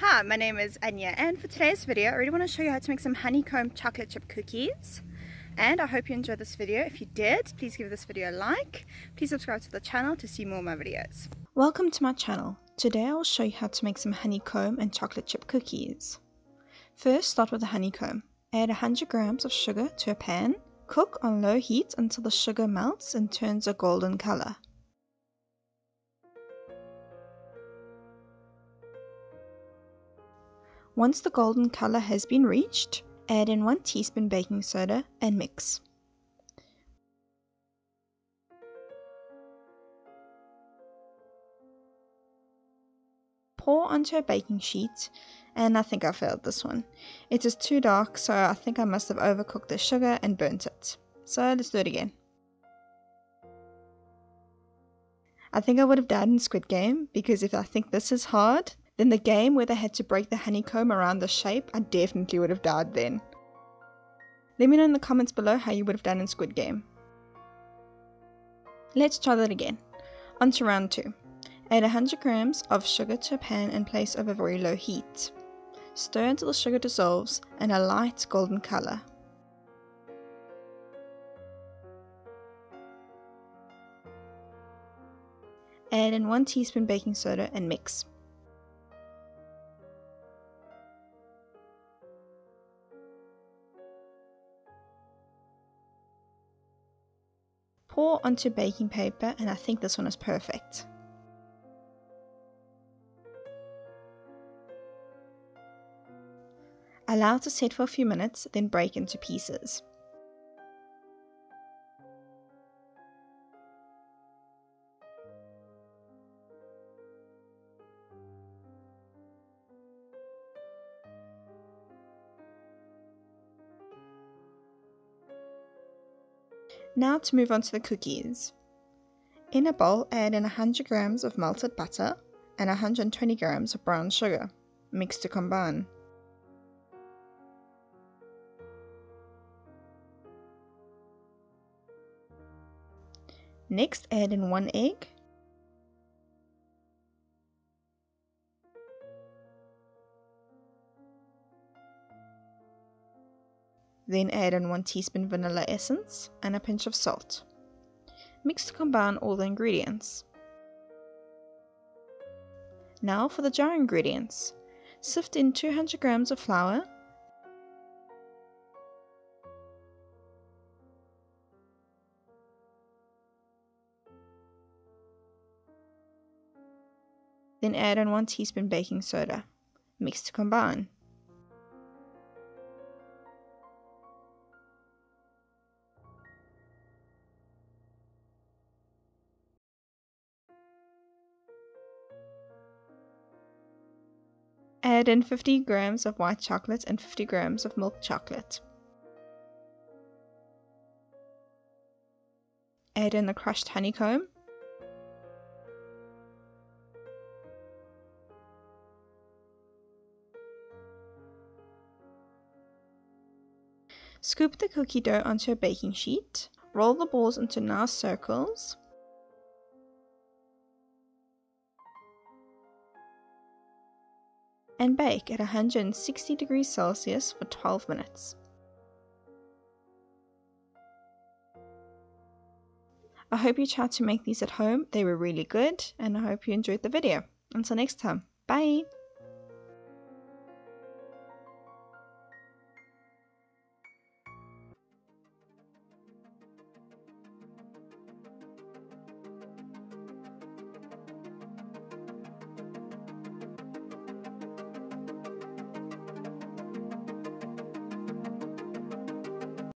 Hi, my name is Anya, and for today's video I really want to show you how to make some honeycomb chocolate chip cookies. And I hope you enjoyed this video. If you did, please give this video a like. Please subscribe to the channel to see more of my videos. Welcome to my channel. Today I will show you how to make some honeycomb and chocolate chip cookies. First, start with the honeycomb. Add 100 grams of sugar to a pan. Cook on low heat until the sugar melts and turns a golden color. Once the golden color has been reached, add in 1 teaspoon baking soda and mix. Pour onto a baking sheet, and I think I failed this one. It is too dark, so I think I must have overcooked the sugar and burnt it. So let's do it again. I think I would have died in Squid Game, because if I think this is hard, then the game where they had to break the honeycomb around the shape, I definitely would have died then. Let me know in the comments below how you would have done in Squid Game. Let's try that again. On to round 2. Add 100 grams of sugar to a pan and place over very low heat. Stir until the sugar dissolves and a light golden color. Add in 1 teaspoon baking soda and mix. Pour onto baking paper, and I think this one is perfect. Allow it to set for a few minutes, then break into pieces. Now to move on to the cookies. In a bowl, add in 100 grams of melted butter and 120 grams of brown sugar. Mix to combine. Next, add in 1 egg, then add in 1 teaspoon vanilla essence and a pinch of salt. Mix to combine all the ingredients. Now for the jar ingredients. Sift in 200 grams of flour, then add in 1 teaspoon baking soda. Mix to combine. Add in 50 grams of white chocolate and 50 grams of milk chocolate. Add in the crushed honeycomb. Scoop the cookie dough onto a baking sheet. Roll the balls into nice circles. And bake at 160 degrees Celsius for 12 minutes. I hope you tried to make these at home. They were really good, and I hope you enjoyed the video. Until next time, bye!